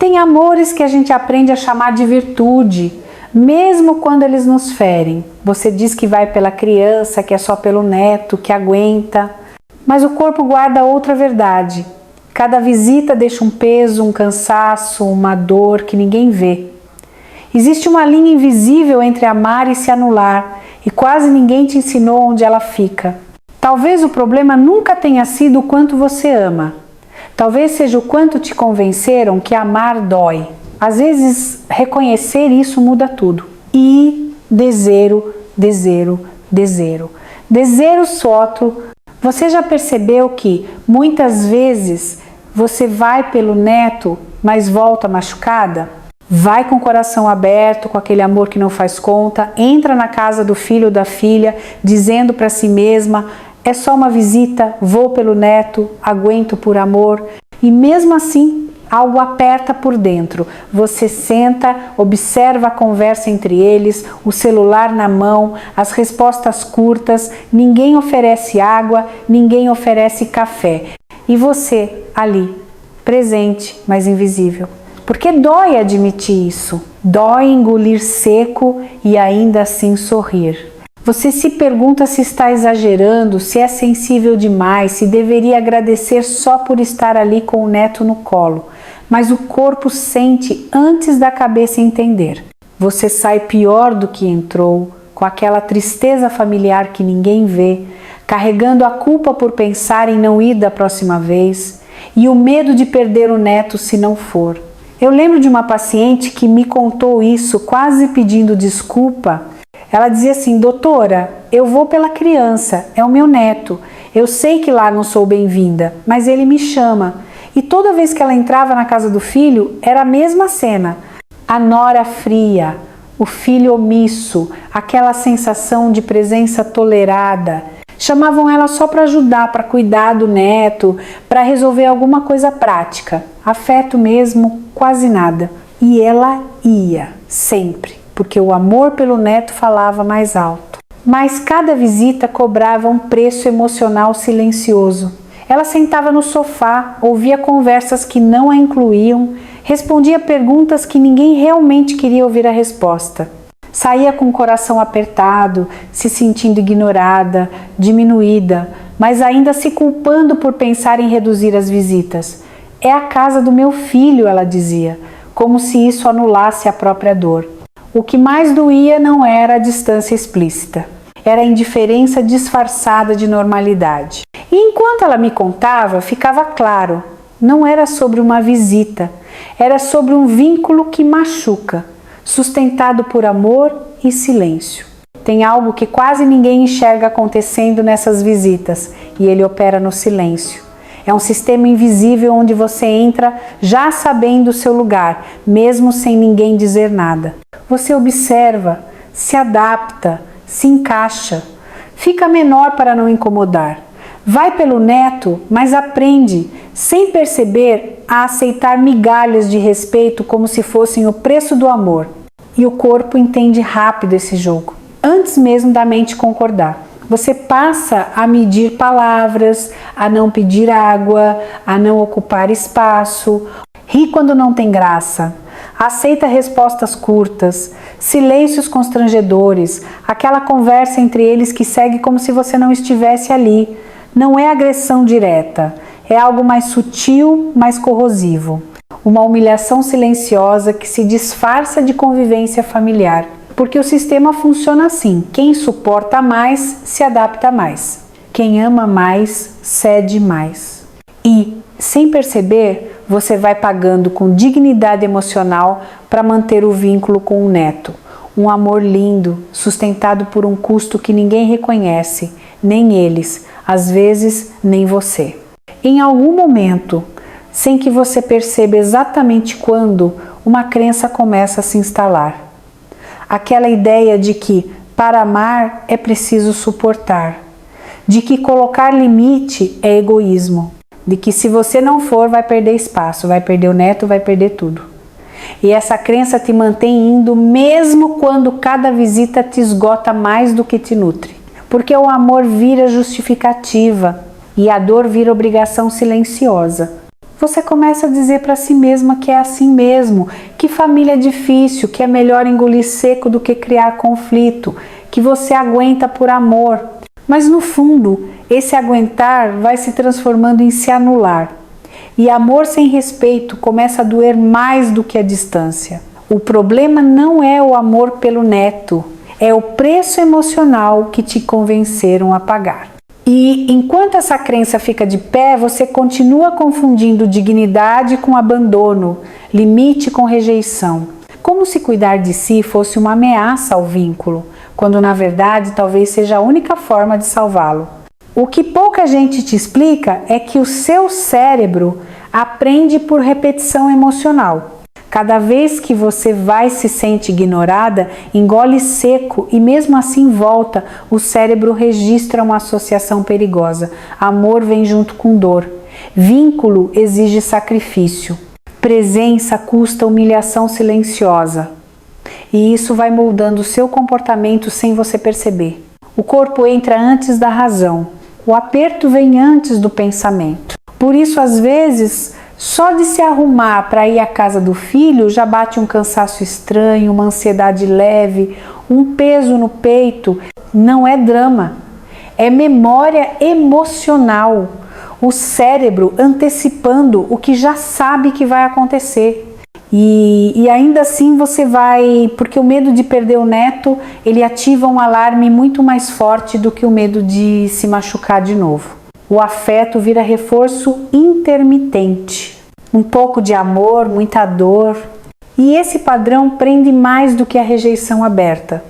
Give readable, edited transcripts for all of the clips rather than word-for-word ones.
Tem amores que a gente aprende a chamar de virtude, mesmo quando eles nos ferem. Você diz que vai pela criança, que é só pelo neto, que aguenta. Mas o corpo guarda outra verdade. Cada visita deixa um peso, um cansaço, uma dor que ninguém vê. Existe uma linha invisível entre amar e se anular, e quase ninguém te ensinou onde ela fica. Talvez o problema nunca tenha sido o quanto você ama. Talvez seja o quanto te convenceram que amar dói. Às vezes, reconhecer isso muda tudo. E desero, desero, desero. Desero soto. Você já percebeu que muitas vezes você vai pelo neto, mas volta machucada? Vai com o coração aberto, com aquele amor que não faz conta, entra na casa do filho ou da filha, dizendo para si mesma: é só uma visita, vou pelo neto, aguento por amor. E mesmo assim, algo aperta por dentro. Você senta, observa a conversa entre eles, o celular na mão, as respostas curtas, ninguém oferece água, ninguém oferece café. E você ali, presente, mas invisível. Porque dói admitir isso, dói engolir seco e ainda assim sorrir. Você se pergunta se está exagerando, se é sensível demais, se deveria agradecer só por estar ali com o neto no colo. Mas o corpo sente antes da cabeça entender. Você sai pior do que entrou, com aquela tristeza familiar que ninguém vê, carregando a culpa por pensar em não ir da próxima vez e o medo de perder o neto se não for. Eu lembro de uma paciente que me contou isso quase pedindo desculpa. Ela dizia assim: doutora, eu vou pela criança, é o meu neto. Eu sei que lá não sou bem-vinda, mas ele me chama. E toda vez que ela entrava na casa do filho, era a mesma cena. A nora fria, o filho omisso, aquela sensação de presença tolerada. Chamavam ela só para ajudar, para cuidar do neto, para resolver alguma coisa prática. Afeto mesmo, quase nada. E ela ia, sempre, porque o amor pelo neto falava mais alto. Mas cada visita cobrava um preço emocional silencioso. Ela sentava no sofá, ouvia conversas que não a incluíam, respondia perguntas que ninguém realmente queria ouvir a resposta. Saía com o coração apertado, se sentindo ignorada, diminuída, mas ainda se culpando por pensar em reduzir as visitas. É a casa do meu filho, ela dizia, como se isso anulasse a própria dor. O que mais doía não era a distância explícita, era a indiferença disfarçada de normalidade. E enquanto ela me contava, ficava claro, não era sobre uma visita, era sobre um vínculo que machuca, sustentado por amor e silêncio. Tem algo que quase ninguém enxerga acontecendo nessas visitas, e ele opera no silêncio. É um sistema invisível onde você entra já sabendo o seu lugar, mesmo sem ninguém dizer nada. Você observa, se adapta, se encaixa, fica menor para não incomodar. Vai pelo neto, mas aprende, sem perceber, a aceitar migalhas de respeito como se fossem o preço do amor. E o corpo entende rápido esse jogo, antes mesmo da mente concordar. Você passa a medir palavras, a não pedir água, a não ocupar espaço, ri quando não tem graça, aceita respostas curtas, silêncios constrangedores, aquela conversa entre eles que segue como se você não estivesse ali. Não é agressão direta, é algo mais sutil, mais corrosivo. Uma humilhação silenciosa que se disfarça de convivência familiar. Porque o sistema funciona assim: quem suporta mais, se adapta mais. Quem ama mais, cede mais. E, sem perceber, você vai pagando com dignidade emocional para manter o vínculo com o neto. Um amor lindo, sustentado por um custo que ninguém reconhece, nem eles, às vezes nem você. Em algum momento, sem que você perceba exatamente quando, uma crença começa a se instalar. Aquela ideia de que para amar é preciso suportar, de que colocar limite é egoísmo, de que se você não for vai perder espaço, vai perder o neto, vai perder tudo. E essa crença te mantém indo mesmo quando cada visita te esgota mais do que te nutre. Porque o amor vira justificativa e a dor vira obrigação silenciosa. você começa a dizer para si mesma que é assim mesmo, que família é difícil, que é melhor engolir seco do que criar conflito, que você aguenta por amor. Mas no fundo, esse aguentar vai se transformando em se anular. E amor sem respeito começa a doer mais do que a distância. O problema não é o amor pelo neto, é o preço emocional que te convenceram a pagar. E enquanto essa crença fica de pé, você continua confundindo dignidade com abandono, limite com rejeição. Como se cuidar de si fosse uma ameaça ao vínculo, quando na verdade talvez seja a única forma de salvá-lo. O que pouca gente te explica é que o seu cérebro aprende por repetição emocional. Cada vez que você se sente ignorada, engole seco e mesmo assim volta, o cérebro registra uma associação perigosa. Amor vem junto com dor. Vínculo exige sacrifício. Presença custa humilhação silenciosa. E isso vai moldando o seu comportamento sem você perceber. O corpo entra antes da razão. O aperto vem antes do pensamento. Por isso, às vezes, só de se arrumar para ir à casa do filho já bate um cansaço estranho, uma ansiedade leve, um peso no peito. Não é drama, é memória emocional. O cérebro antecipando o que já sabe que vai acontecer. E ainda assim você vai, porque o medo de perder o neto, ele ativa um alarme muito mais forte do que o medo de se machucar de novo. O afeto vira reforço intermitente. Um pouco de amor, muita dor. E esse padrão prende mais do que a rejeição aberta.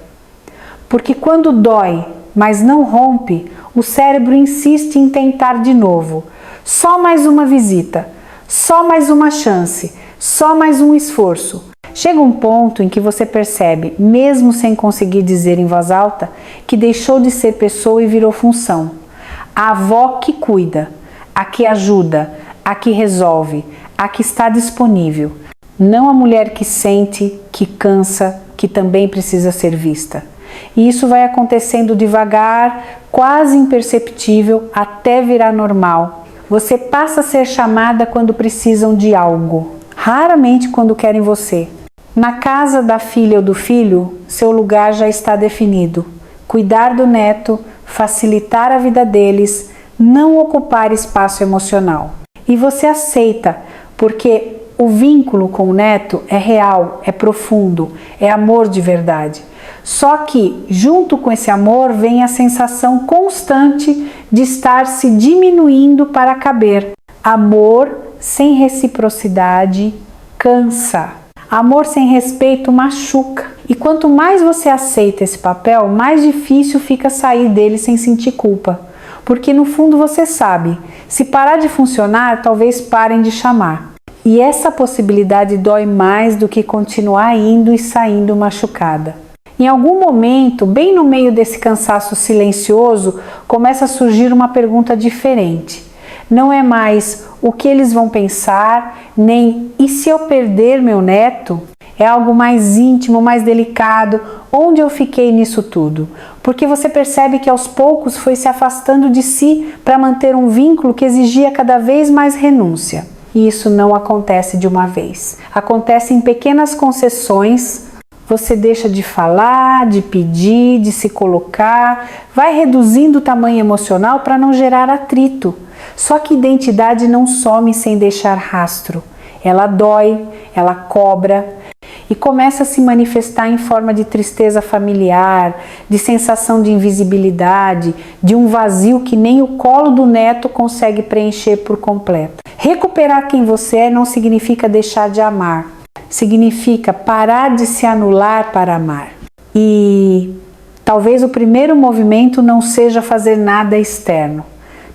Porque quando dói, mas não rompe, o cérebro insiste em tentar de novo. Só mais uma visita, só mais uma chance, só mais um esforço. Chega um ponto em que você percebe, mesmo sem conseguir dizer em voz alta, que deixou de ser pessoa e virou função. A avó que cuida, a que ajuda, a que resolve, a que está disponível. Não a mulher que sente, que cansa, que também precisa ser vista. E isso vai acontecendo devagar, quase imperceptível, até virar normal. Você passa a ser chamada quando precisam de algo, raramente quando querem você. Na casa da filha ou do filho, seu lugar já está definido. Cuidar do neto, facilitar a vida deles, não ocupar espaço emocional. E você aceita, porque o vínculo com o neto é real, é profundo, é amor de verdade. Só que, junto com esse amor, vem a sensação constante de estar se diminuindo para caber. Amor sem reciprocidade cansa. Amor sem respeito machuca. E quanto mais você aceita esse papel, mais difícil fica sair dele sem sentir culpa. Porque no fundo você sabe, se parar de funcionar, talvez parem de chamar. E essa possibilidade dói mais do que continuar indo e saindo machucada. Em algum momento, bem no meio desse cansaço silencioso, começa a surgir uma pergunta diferente. Não é mais o que eles vão pensar, nem e se eu perder meu neto? É algo mais íntimo, mais delicado. Onde eu fiquei nisso tudo? Porque você percebe que aos poucos foi se afastando de si para manter um vínculo que exigia cada vez mais renúncia. E isso não acontece de uma vez. Acontece em pequenas concessões. Você deixa de falar, de pedir, de se colocar, vai reduzindo o tamanho emocional para não gerar atrito. Só que identidade não some sem deixar rastro. Ela dói, ela cobra e começa a se manifestar em forma de tristeza familiar, de sensação de invisibilidade, de um vazio que nem o colo do neto consegue preencher por completo. Recuperar quem você é não significa deixar de amar. Significa parar de se anular para amar. E talvez o primeiro movimento não seja fazer nada externo.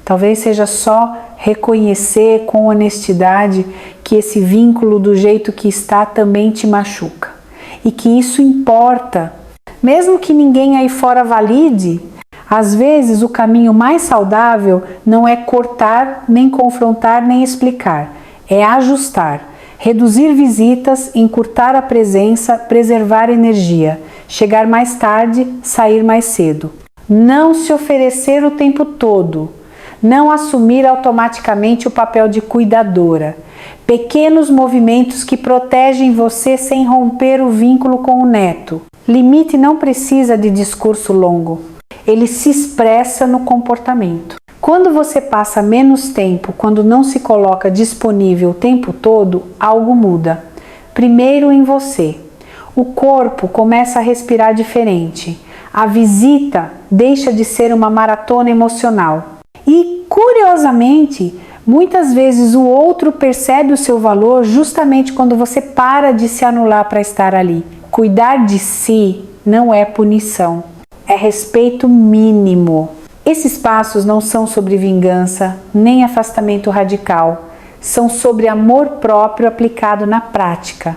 Talvez seja só reconhecer com honestidade que esse vínculo do jeito que está também te machuca. E que isso importa. Mesmo que ninguém aí fora valide, às vezes o caminho mais saudável não é cortar, nem confrontar, nem explicar. É ajustar. Reduzir visitas, encurtar a presença, preservar energia, chegar mais tarde, sair mais cedo. Não se oferecer o tempo todo, não assumir automaticamente o papel de cuidadora. Pequenos movimentos que protegem você sem romper o vínculo com o neto. Limite não precisa de discurso longo. Ele se expressa no comportamento. Quando você passa menos tempo, quando não se coloca disponível o tempo todo, algo muda. Primeiro em você. O corpo começa a respirar diferente. A visita deixa de ser uma maratona emocional. E, curiosamente, muitas vezes o outro percebe o seu valor justamente quando você para de se anular para estar ali. Cuidar de si não é punição, é respeito mínimo. Esses passos não são sobre vingança, nem afastamento radical. São sobre amor próprio aplicado na prática.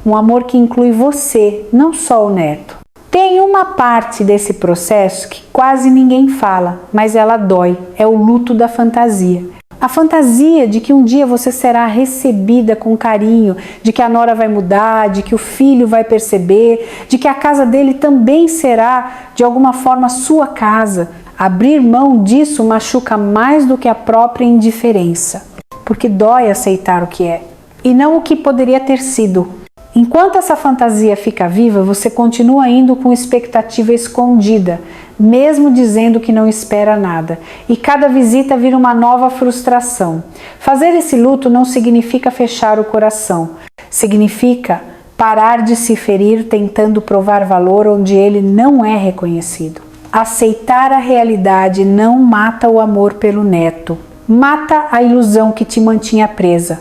Um amor que inclui você, não só o neto. Tem uma parte desse processo que quase ninguém fala, mas ela dói. É o luto da fantasia. A fantasia de que um dia você será recebida com carinho, de que a nora vai mudar, de que o filho vai perceber, de que a casa dele também será, de alguma forma, sua casa. Abrir mão disso machuca mais do que a própria indiferença, porque dói aceitar o que é, e não o que poderia ter sido. Enquanto essa fantasia fica viva, você continua indo com expectativa escondida, mesmo dizendo que não espera nada, e cada visita vira uma nova frustração. Fazer esse luto não significa fechar o coração, significa parar de se ferir tentando provar valor onde ele não é reconhecido. Aceitar a realidade não mata o amor pelo neto, mata a ilusão que te mantinha presa.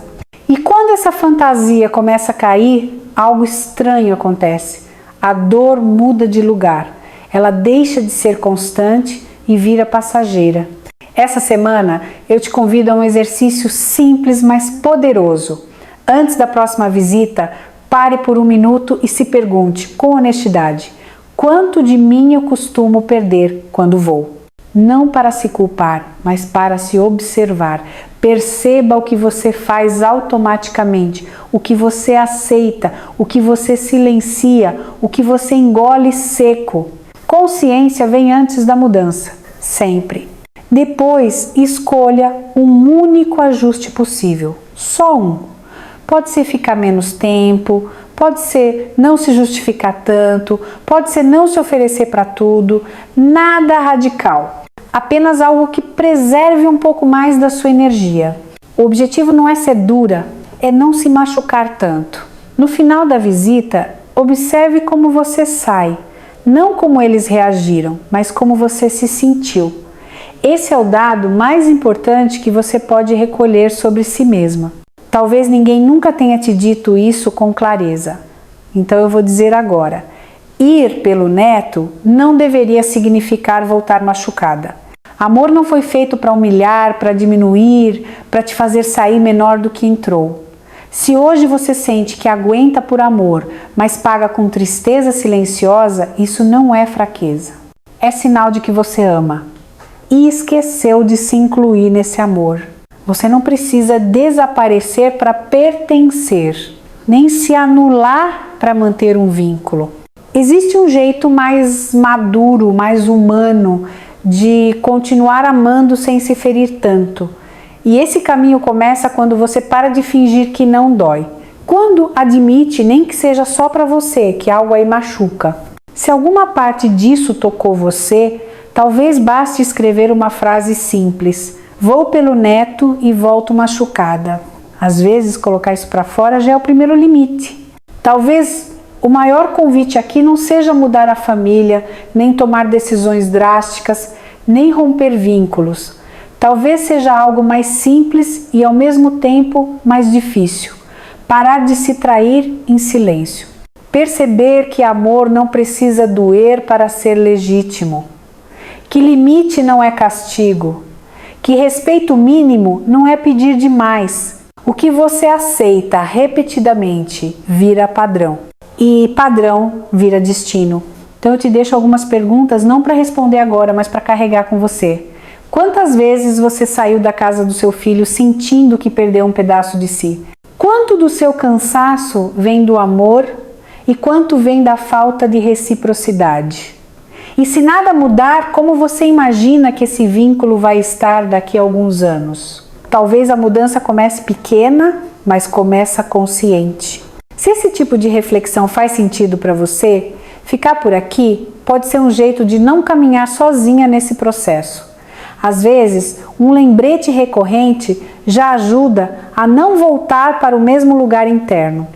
E quando essa fantasia começa a cair, algo estranho acontece. A dor muda de lugar. Ela deixa de ser constante e vira passageira. Essa semana eu te convido a um exercício simples, mas poderoso. Antes da próxima visita, pare por um minuto e se pergunte, com honestidade, quanto de mim eu costumo perder quando vou? Não para se culpar, mas para se observar. Perceba o que você faz automaticamente, o que você aceita, o que você silencia, o que você engole seco. Consciência vem antes da mudança, sempre. Depois, escolha um único ajuste possível, só um. Pode ser ficar menos tempo, pode ser não se justificar tanto, pode ser não se oferecer para tudo, nada radical. Apenas algo que preserve um pouco mais da sua energia. O objetivo não é ser dura, é não se machucar tanto. No final da visita, observe como você sai, não como eles reagiram, mas como você se sentiu. Esse é o dado mais importante que você pode recolher sobre si mesma. Talvez ninguém nunca tenha te dito isso com clareza. Então eu vou dizer agora. Ir pelo neto não deveria significar voltar machucada. Amor não foi feito para humilhar, para diminuir, para te fazer sair menor do que entrou. Se hoje você sente que aguenta por amor, mas paga com tristeza silenciosa, isso não é fraqueza. É sinal de que você ama e esqueceu de se incluir nesse amor. Você não precisa desaparecer para pertencer, nem se anular para manter um vínculo. Existe um jeito mais maduro, mais humano, de continuar amando sem se ferir tanto. E esse caminho começa quando você para de fingir que não dói. Quando admite, nem que seja só para você, que algo aí machuca. Se alguma parte disso tocou você, talvez baste escrever uma frase simples. Vou pelo neto e volto machucada. Às vezes colocar isso para fora já é o primeiro limite. Talvez o maior convite aqui não seja mudar a família, nem tomar decisões drásticas, nem romper vínculos. Talvez seja algo mais simples e ao mesmo tempo mais difícil. Parar de se trair em silêncio. Perceber que amor não precisa doer para ser legítimo. Que limite não é castigo. Que respeito mínimo não é pedir demais. O que você aceita repetidamente vira padrão. E padrão vira destino. Então eu te deixo algumas perguntas, não para responder agora, mas para carregar com você. Quantas vezes você saiu da casa do seu filho sentindo que perdeu um pedaço de si? Quanto do seu cansaço vem do amor e quanto vem da falta de reciprocidade? E se nada mudar, como você imagina que esse vínculo vai estar daqui a alguns anos? Talvez a mudança comece pequena mas começa consciente. Se esse tipo de reflexão faz sentido para você, ficar por aqui pode ser um jeito de não caminhar sozinha nesse processo. Às vezes, um lembrete recorrente já ajuda a não voltar para o mesmo lugar interno.